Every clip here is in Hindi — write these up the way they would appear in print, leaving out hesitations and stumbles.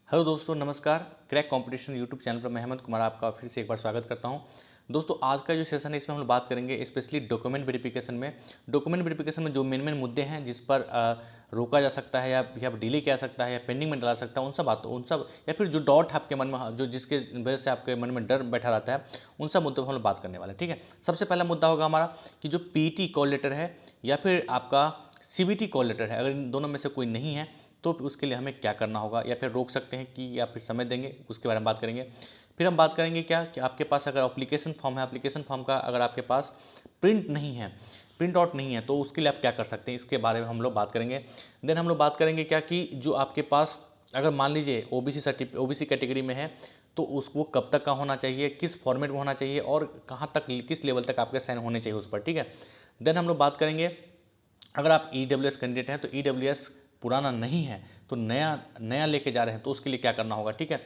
हेलो दोस्तों, नमस्कार। क्रैक कंपटीशन यूट्यूब चैनल पर मैं हेमंत कुमार आपका फिर से एक बार स्वागत करता हूं। दोस्तों, आज का जो सेशन है इसमें हम लोग बात करेंगे स्पेशली डॉक्यूमेंट वेरिफिकेशन में। डॉक्यूमेंट वेरिफिकेशन में जो मेन मुद्दे हैं जिस पर रोका जा सकता है या डिले किया जा सकता है या पेंडिंग में डाला सकता है, उन सब या फिर जो डॉट आपके मन में जो जिसके वजह से आपके मन में डर बैठा रहता है, उन सब मुद्दों पर हम लोग बात करने वाले हैं। ठीक है, सबसे पहला मुद्दा होगा हमारा कि जो पीटी कॉल लेटर है या फिर आपका सीबीटी कॉल लेटर है, अगर इन दोनों में से कोई नहीं है तो उसके लिए हमें क्या करना होगा, या फिर रोक सकते हैं कि या फिर समय देंगे, उसके बारे में बात करेंगे। फिर हम बात करेंगे क्या कि आपके पास अगर एप्लीकेशन फॉर्म है, एप्लीकेशन फॉर्म का अगर आपके पास प्रिंट नहीं है, प्रिंट आउट नहीं है, तो उसके लिए आप क्या कर सकते हैं, इसके बारे में हम लोग बात करेंगे। देन हम लोग बात करेंगे क्या कि जो आपके पास अगर मान लीजिए ओबीसी कैटेगरी में है तो उसको कब तक का होना चाहिए, किस फॉर्मेट में होना चाहिए और कहाँ तक किस लेवल तक आपके साइन होने चाहिए उस पर। ठीक है, देन हम लोग बात करेंगे अगर आप ईडब्ल्यूएस कैंडिडेट हैं तो ईडब्ल्यूएस पुराना नहीं है तो नया नया लेके जा रहे हैं तो उसके लिए क्या करना होगा। ठीक है,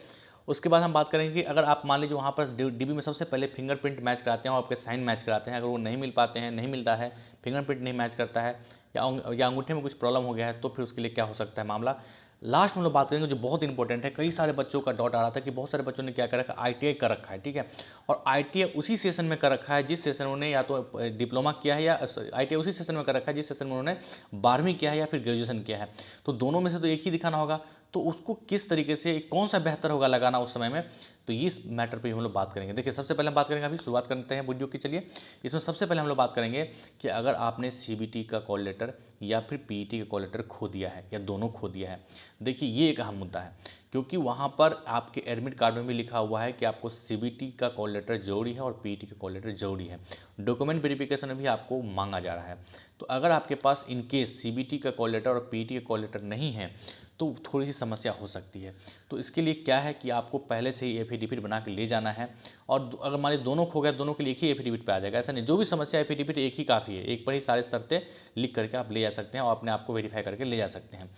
उसके बाद हम बात करेंगे कि अगर आप मान लीजिए वहाँ पर डीबी में सबसे पहले फिंगरप्रिंट मैच कराते हैं और आपके साइन मैच कराते हैं, अगर वो नहीं मिल पाते हैं, नहीं मिलता है, फिंगरप्रिंट नहीं मैच करता है या अंगूठे में कुछ प्रॉब्लम हो गया है, तो फिर उसके लिए क्या हो सकता है मामला। लास्ट में हम लोग बात करेंगे जो बहुत इंपॉर्टेंट है, कई सारे बच्चों का डाउट आ रहा था कि बहुत सारे बच्चों ने क्या कर रखा है, आईटीआई कर रखा है। ठीक है, और आईटीआई उसी सेशन में कर रखा है जिस सेशन में उन्होंने या तो डिप्लोमा किया है, या आईटीआई उसी सेशन में कर रखा है जिस सेशन में उन्होंने 12वीं किया है या फिर ग्रेजुएशन किया है। तो दोनों में से तो एक ही दिखाना होगा, तो उसको किस तरीके से कौन सा बेहतर होगा लगाना उस समय में, तो इस मैटर पे हम लोग बात करेंगे। देखिए, सबसे पहले हम बात करेंगे, अभी शुरुआत करते हैं वीडियो की। चलिए, इसमें सबसे पहले हम लोग बात करेंगे कि अगर आपने सीबीटी का कॉल लेटर या फिर पीईटी का कॉल लेटर खो दिया है या दोनों खो दिया है, देखिए ये एक अहम मुद्दा है, क्योंकि वहाँ पर आपके एडमिट कार्ड में भी लिखा हुआ है कि आपको सीबीटी का कॉल लेटर जरूरी है और पीईटी का कॉल लेटर जरूरी है। डॉक्यूमेंट वेरिफिकेशन में भी आपको मांगा जा रहा है। तो अगर आपके पास इन केस सीबीटी का कॉल लेटर और पीईटी का कॉल लेटर नहीं है तो थोड़ी सी समस्या हो सकती है। तो इसके लिए क्या है कि आपको पहले से ही एफिडेविट बना के ले जाना है, और अगर मान लीजिए दोनों खो गया, दोनों के लिए एक ही एफिडेविट पे आ जाएगा, ऐसा नहीं, जो भी समस्या एफिडेविट एक ही काफ़ी है, एक पर ही सारे शर्तें लिख करके आप ले जा सकते हैं और अपने आप को वेरीफाई करके ले जा सकते हैं।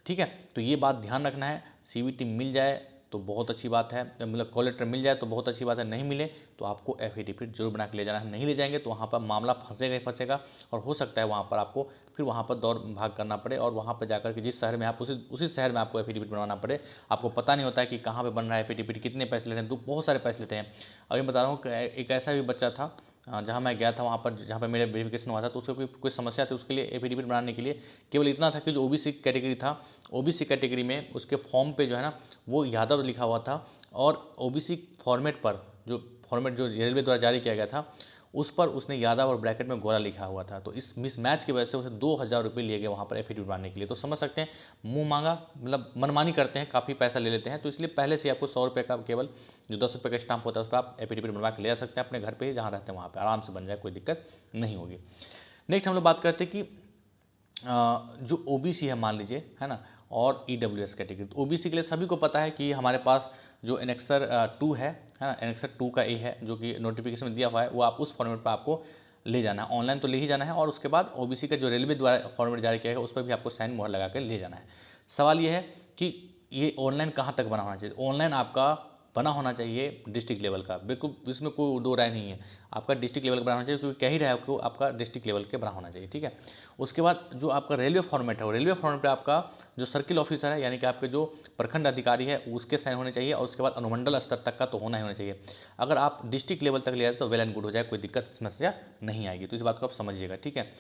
ठीक है, तो ये बात ध्यान रखना है। सीबीटी मिल जाए तो बहुत अच्छी बात है, मतलब कॉल लेटर मिल जाए तो बहुत अच्छी बात है, नहीं मिले तो आपको एफिडेविट जरूर बना के ले जाना है। नहीं ले जाएंगे तो वहाँ पर मामला फंसेगा ही फंसेगा, और हो सकता है वहाँ पर आपको फिर वहाँ पर दौड़ भाग करना पड़े, और वहाँ पर जाकर के जिस शहर में आप उसी शहर में आपको एफिडेविट बनवाना पड़े। आपको पता नहीं होता है कि कहाँ पे बन रहा है एफिडेविट, कितने पैसे लेते हैं, तो बहुत सारे पैसे लेते हैं। अभी बता रहा हूँ कि एक ऐसा भी बच्चा था जहाँ मैं गया था, वहाँ पर जहाँ पर मेरा वेरिफिकेशन हुआ था, तो उसको कोई समस्या थी, उसके लिए एफिडेविट बनाने के लिए केवल इतना था कि जो ओबीसी कैटेगरी था, ओबीसी कैटेगरी में उसके फॉर्म पे जो है ना वो यादव लिखा हुआ था, और ओबीसी फॉर्मेट पर जो रेलवे द्वारा जारी किया गया था उस पर उसने यादव और ब्रैकेट में गोरा लिखा हुआ था। तो इस मिसमैच की वजह से उसे 2000 रुपये लिए गए वहाँ पर एफिडेविट बनाने के लिए। तो समझ सकते हैं, मुंह मांगा मतलब मनमानी करते हैं, काफ़ी पैसा ले लेते हैं। तो इसलिए पहले से आपको 100 रुपये का केवल जो 10 रुपये का स्टाम्प होता है उस पर आप एफिडेविट बनवा के ले जा सकते हैं, अपने घर पर ही जहाँ रहते हैं वहाँ पर आराम से बन जाए, कोई दिक्कत नहीं होगी। नेक्स्ट हम लोग बात करते हैं कि जो ओबीसी है मान लीजिए, है ना, और ईडब्ल्यूएस कैटेगरी। तो ओबीसी के लिए सभी को पता है कि हमारे पास जो एनेक्सर 2 है ना, एनेक्सर 2 का ए है जो कि नोटिफिकेशन में दिया हुआ है, वो आप उस फॉर्मेट पर आपको ले जाना है, ऑनलाइन तो ले ही जाना है, और उसके बाद ओबीसी का जो रेलवे द्वारा फॉर्मेट जारी किया गया उस पर भी आपको साइन मोहर लगा कर ले जाना है। सवाल ये है कि ये ऑनलाइन कहाँ तक बना होना चाहिए। ऑनलाइन आपका बना होना चाहिए डिस्ट्रिक्ट लेवल का, बिल्कुल इसमें कोई दो राय नहीं है, आपका डिस्ट्रिक्ट लेवल का बना होना चाहिए, क्योंकि कह ही रहा है आपको आपका डिस्ट्रिक्ट लेवल के बना होना चाहिए। ठीक है, उसके बाद जो आपका रेलवे फॉर्मेट है, वो रेलवे फॉर्मेट पे आपका जो सर्किल ऑफिसर है, यानी कि आपके जो प्रखंड अधिकारी है, उसके साइन होने चाहिए, और उसके बाद अनुमंडल स्तर तक का तो होना ही होना चाहिए। अगर आप डिस्ट्रिक्ट लेवल तक ले जाते तो वेल एंड गुड हो जाए, कोई दिक्कत समस्या नहीं आएगी। तो इस बात को आप समझिएगा। ठीक है,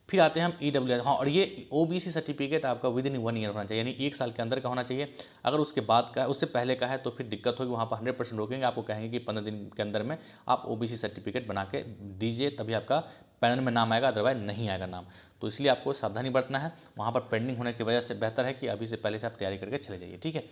फिर आते हैं हम ईडब्ल्यूएस। हाँ, और ये ओबीसी सर्टिफिकेट आपका विद इन 1 ईयर होना चाहिए, यानी 1 साल के अंदर का होना चाहिए। अगर उसके बाद का, उससे पहले का है तो फिर दिक्कत होगी, वहाँ पर 100% रोकेंगे, आपको कहेंगे कि 15 दिन के अंदर में आप ओबीसी सर्टिफिकेट बना के दीजिए, तभी आपका पैनल में नाम आएगा, अदरवाइज नहीं आएगा नाम। तो इसलिए आपको सावधानी बरतना है, वहाँ पर पेंडिंग होने की वजह से बेहतर है कि अभी से पहले से आप तैयारी करके चले जाइए। ठीक है,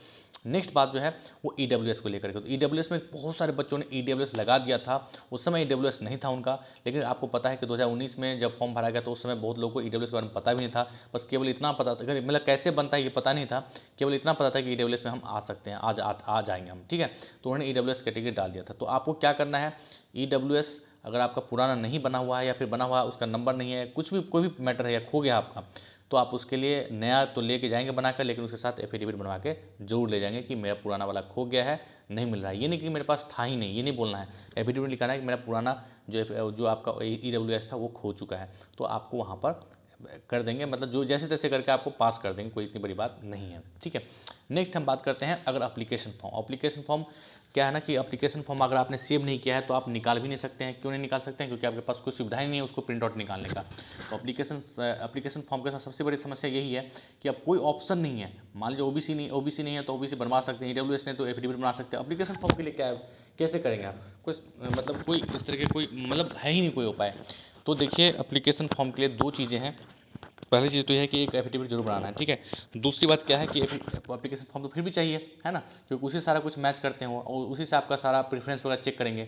नेक्स्ट बात जो है वो ईडब्ल्यूएस को लेकर के। तो ईडब्ल्यूएस में बहुत सारे बच्चों ने ईडब्ल्यूएस लगा दिया था, उस समय ईडब्ल्यूएस नहीं था उनका, लेकिन आपको पता है कि 2019 में जब फॉर्म भरा गया तो उस समय बहुत लोगों को ईडब्ल्यूएस के बारे में पता भी नहीं था। बस केवल इतना पता था, मतलब कैसे बनता है ये पता नहीं था, केवल इतना पता था कि ईडब्ल्यूएस में हम आ सकते हैं, आ जाएंगे हम। ठीक है, तो उन्होंने ईडब्ल्यूएस कैटेगरी डाल दिया था। तो आपको क्या करना है, ईडब्ल्यूएस अगर आपका पुराना नहीं बना हुआ है या फिर बना हुआ है उसका नंबर नहीं है, कुछ भी कोई भी मैटर है या खो गया आपका, तो आप उसके लिए नया तो लेके जाएंगे बनाकर, लेकिन उसके साथ एफिडेविट बनवा के जरूर ले जाएंगे कि मेरा पुराना वाला खो गया है, नहीं मिल रहा है। ये नहीं कि मेरे पास था ही नहीं, ये नहीं बोलना है, एफिडेविट लिखाना है कि मेरा पुराना जो आपका ईडब्ल्यूएस था वो खो चुका है। तो आपको वहाँ पर कर देंगे, मतलब जो जैसे तैसे करके आपको पास कर देंगे, कोई इतनी बड़ी बात नहीं है, ठीक है। नेक्स्ट हम बात करते हैं अगर एप्लीकेशन फॉर्म क्या है ना कि एप्लीकेशन फॉर्म अगर आपने सेव नहीं किया है तो आप निकाल भी नहीं सकते हैं। क्यों नहीं निकाल सकते हैं? क्योंकि आपके पास कोई सुविधा ही नहीं है उसको प्रिंट आउट निकालने का। तो एप्लीकेशन फॉर्म के साथ सबसे बड़ी समस्या यही है कि अब कोई ऑप्शन नहीं है। मान लीजिए ओबीसी नहीं है तो ओबीसी बनवा सकते हैं, ईडब्ल्यूएस नहीं तो एफिडेविट बना सकते हैं। एप्लीकेशन फॉर्म के लिए क्या है, कैसे करेंगे आप? कुछ मतलब कोई इस तरह के कोई मतलब है ही नहीं कोई उपाय। तो देखिए एप्लीकेशन फॉर्म के लिए दो चीज़ें हैं। पहली चीज़ तो यह है कि एक एफिडेविट जरूर बनाना है, ठीक है। दूसरी बात क्या है कि एप्लीकेशन फॉर्म तो फिर भी चाहिए, है ना, क्योंकि उसी सारा कुछ मैच करते हैं और उसी से आपका सारा प्रेफरेंस वगैरह चेक करेंगे।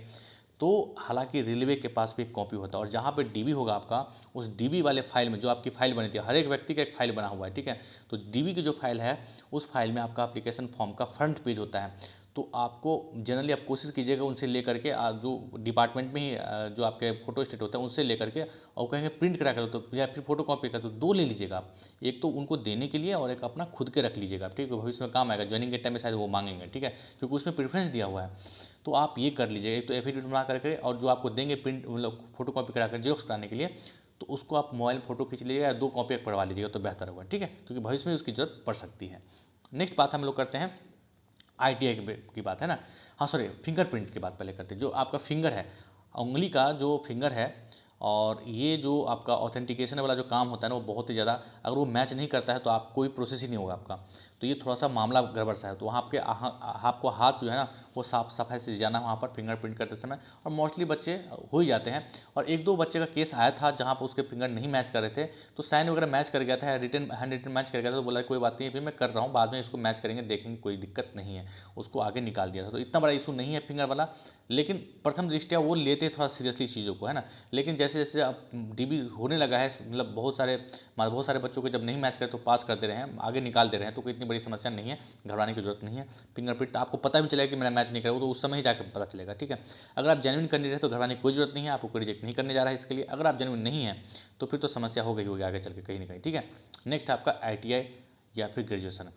तो हालांकि रेलवे के पास भी एक कॉपी होता है और जहाँ पे डीबी होगा आपका, उस डीबी वाले फाइल में जो आपकी फाइल बनी थी, हर एक व्यक्ति का एक फाइल बना हुआ है, ठीक है। तो डीबी की जो फाइल है उस फाइल में आपका एप्लीकेशन फॉर्म का फ्रंट पेज होता है। तो आपको जनरली आप कोशिश कीजिएगा उनसे लेकर के जो डिपार्टमेंट में ही जो आपके फोटो स्टेट होता है उनसे लेकर के और कहेंगे प्रिंट करा कर दो तो या फिर फोटो कॉपी कर दो, दो ले लीजिएगा आप। एक तो उनको देने के लिए और एक अपना खुद के रख लीजिएगा, ठीक है, भविष्य में काम आएगा। ज्वाइनिंग के टाइम में शायद वो मांगेंगे, ठीक है, क्योंकि उसमें प्रेफरेंस दिया हुआ है। तो आप ये कर लीजिएगा, एक तो एफिडेविट बना करके और जो आपको देंगे प्रिंट मतलब फोटो कॉपी करा कर जेरोक्स कराने के लिए, तो उसको आप मोबाइल फोटो खींच लीजिएगा या दो कॉपी पढ़वा लीजिएगा तो बेहतर होगा, ठीक है, क्योंकि भविष्य में उसकी जरूरत पड़ सकती है। नेक्स्ट बात हम लोग करते हैं आईटीआई की बात है ना। हाँ सॉरी, फिंगरप्रिंट की बात पहले करते हैं। जो आपका फिंगर है, उंगली का जो फिंगर है, और ये जो आपका ऑथेंटिकेशन वाला जो काम होता है ना वो बहुत ही ज़्यादा, अगर वो मैच नहीं करता है तो आप कोई प्रोसेस ही नहीं होगा आपका। तो ये थोड़ा सा मामला गड़बड़ सा है। तो वहाँ आपके आपको हाथ जो है ना वो साफ सफाई से जाना वहाँ पर फिंगरप्रिंट करते समय, और मोस्टली बच्चे हो ही जाते हैं। और एक दो बच्चे का केस आया था जहाँ पर उसके फिंगर नहीं मैच कर रहे थे, तो साइन वगैरह मैच कर गया था, रिटन हैंड रिटन मैच कर गया था, तो बोला कोई बात नहीं फिर मैं कर रहा हूँ, बाद में इसको मैच करेंगे, देखेंगे, कोई दिक्कत नहीं है। उसको आगे निकाल दिया था। तो इतना बड़ा इशू नहीं है फिंगर वाला, लेकिन प्रथम दृष्टया वो लेते थोड़ा सीरियसली चीज़ों को, है ना। लेकिन जैसे जैसे अब डीबी होने लगा है, मतलब बहुत सारे बच्चों को जब नहीं मैच करे तो पास कर दे रहे हैं, आगे निकाल दे रहे हैं, तो कोई इतनी बड़ी समस्या नहीं है, घबराने की जरूरत नहीं है। फिंगरप्रिंट आपको पता भी चलेगा कि मेरा मैच नहीं करा, वो तो उस समय ही जाकर पता चलेगा, ठीक है। अगर आप जेन्युइन कैंडिडेट है तो घबराने की कोई जरूरत नहीं है, आपको कोई रिजेक्ट नहीं करने जा रहा है इसके लिए। अगर आप जेन्युइन नहीं है तो फिर तो समस्या हो गई होगी आगे चल के कहीं ना कहीं, ठीक है। नेक्स्ट आपका आईटीआई या फिर ग्रेजुएशन।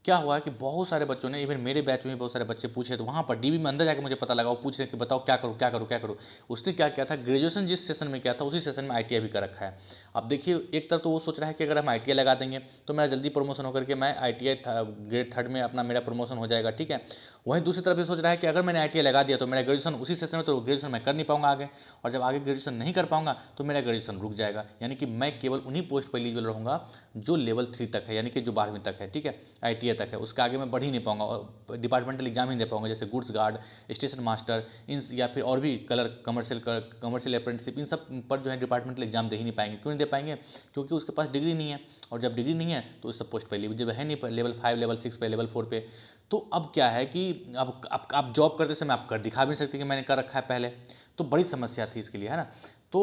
क्या हुआ कि बहुत सारे बच्चों ने, इवन मेरे बैच में बहुत सारे बच्चे पूछे, तो वहाँ पर डीबी में अंदर जाके मुझे पता लगा, वो पूछ रहे कि बताओ क्या करूँ क्या करूँ क्या करूँ। उसने क्या किया था, ग्रेजुएशन जिस सेशन में किया था उसी सेशन में आईटीआई भी कर रखा है। अब देखिए एक तरफ तो वो सोच रहा है कि अगर हम आईटीआई लगा देंगे तो मेरा जल्दी प्रमोशन होकर के मैं आईटीआई ग्रेड 3 में अपना मेरा प्रमोशन हो जाएगा, ठीक है। वहीं दूसरी तरफ ये सोच रहा है कि अगर मैंने आईटीआई लगा दिया तो मेरा ग्रेजुएशन उसी सेशन में, तो ग्रेजुएशन मैं कर नहीं पाऊंगा आगे, और जब आगे ग्रेजुएशन नहीं कर पाऊंगा तो मेरा ग्रेजुएशन रुक जाएगा। यानी कि मैं केवल उन्हीं पोस्ट पर एलिजिबल रहूंगा जो लेवल 3 तक है, यानी कि जो 12वीं तक है, ठीक है, आईटीआई तक है। उसके आगे मैं बढ़ ही नहीं पाऊंगा और डिपार्टमेंटल एग्जाम ही दे पाऊंगा, जैसे गुड्स गार्ड, स्टेशन मास्टर, इन या फिर और भी कलर कमर्शियल अप्रेंटिसशिप, इन सब पर जो है डिपार्टमेंटल एग्जाम दे ही नहीं पाएंगे। क्यों नहीं दे पाएंगे? क्योंकि उसके पास डिग्री नहीं है, और जब डिग्री नहीं है तो इस सब पोस्ट पर एलिजिबल है नहीं, लेवल 5 लेवल 6 पे लेवल 4 पे। तो अब क्या है कि अब आप जॉब करते समय आप कर दिखा भी नहीं सकते कि मैंने कर रखा है पहले। तो बड़ी समस्या थी इसके लिए, है ना। तो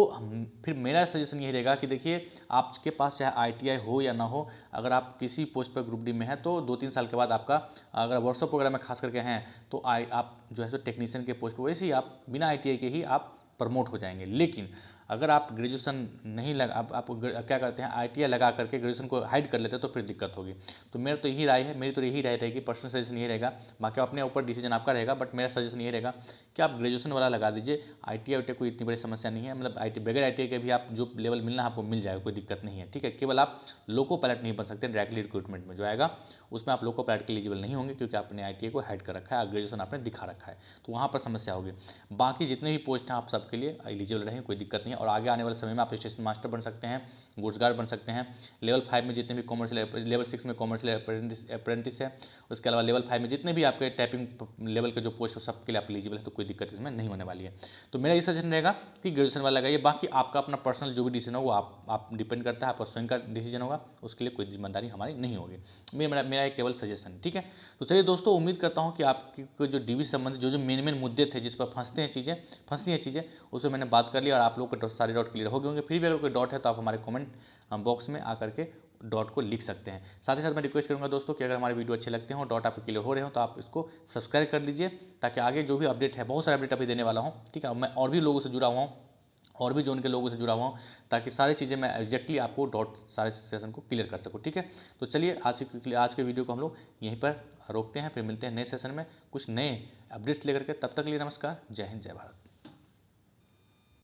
फिर मेरा सजेशन यही रहेगा कि देखिए आपके पास चाहे आईटीआई हो या ना हो, अगर आप किसी पोस्ट पर ग्रुप डी में हैं तो 2-3 साल के बाद आपका, अगर व्हाट्सअप वगैरह में खास करके हैं तो आप जो है सो टेक्नीशियन के पोस्ट पर वैसे ही आप बिना आईटीआई के ही आप प्रमोट हो जाएंगे। लेकिन अगर आप ग्रेजुएशन नहीं लगा, आप क्या करते हैं आईटीआई लगा करके ग्रेजुएशन को हाइड कर लेते हैं तो फिर दिक्कत होगी। तो मेरी तो यही राय रहेगी, पर्सनल सजेशन यही रहेगा, बाकी अपने ऊपर डिसीजन आपका रहेगा, बट मेरा सजेशन यही रहेगा कि आप ग्रेजुएशन वाला लगा दीजिए। आईटीआई कोई इतनी बड़ी समस्या नहीं है, मतलब बगैर आईटीआई के भी आप जो लेवल मिलना है आपको मिल जाएगा, कोई दिक्कत नहीं है, ठीक है। केवल आप लोको पायलट नहीं बन सकते, डायरेक्टली रिक्रूटमेंट में जो आएगा उसमें आप लोको पायलट के एलिजिबल नहीं होंगे, क्योंकि आपने आईटीआई को हाइड कर रखा है, ग्रेजुएशन आपने दिखा रखा है, तो वहाँ पर समस्या होगी। बाकी जितने भी पोस्ट हैं आप सबके लिए एलिजिबल रहेंगे, कोई दिक्कत नहीं है। और आगे आने वाले समय में आप स्टेशन मास्टर बन सकते हैं, गुड्स गार्ड बन सकते हैं। लेवल 5 में जितने भी कॉमर्शियल, लेवल 6 में कॉमर्शियल अप्रेंटिस है, उसके अलावा लेवल 5 में जितने भी आपके टाइपिंग लेवल के जो पोस्ट हो सबके लिए आप एलिजिबल है, तो कोई दिक्कत इसमें नहीं होने वाली है। तो मेरा ये सजेशन रहेगा कि ग्रेजुएशन वाला लगाइए। बाकी आपका अपना पर्सनल जो भी डिसीजन हो वो आप डिपेंड करता है, आपका स्वयं का डिसीजन होगा, उसके लिए कोई जिम्मेदारी हमारी नहीं होगी। मेरा एक केवल सजेशन, ठीक है। तो चलिए दोस्तों, उम्मीद करता हूँ कि आपकी जो डीबी से संबंधित जो मेन मुद्दे थे जिस पर फंसती हैं चीज़ें, उसमें मैंने बात कर ली और आप लोग के सारे डाउट क्लियर हो गए होंगे। फिर भी अगर कोई डाउट है तो आप हमारे कमेंट बॉक्स में आकर के डॉट को लिख सकते हैं। साथ ही साथ मैं रिक्वेस्ट करूंगा दोस्तों कि अगर हमारे वीडियो अच्छे लगते हो, डॉट आपके क्लियर हो रहे हो, तो आप इसको सब्सक्राइब कर लीजिए, ताकि आगे जो भी अपडेट है, बहुत सारे अपडेट अभी देने वाला हूँ, ठीक है। मैं और भी लोगों से जुड़ा हुआ हूँ, और भी जोन के लोगों से जुड़ा हुआ हूँ, ताकि सारी चीज़ें मैं एग्जैक्टली आपको डॉट सारे सेशन को क्लियर कर सकूँ, ठीक है। तो चलिए आज के वीडियो को हम लोग यहीं पर रोकते हैं, फिर मिलते हैं नए सेशन में कुछ नए अपडेट्स लेकर के। तब तक के लिए नमस्कार, जय हिंद, जय भारत।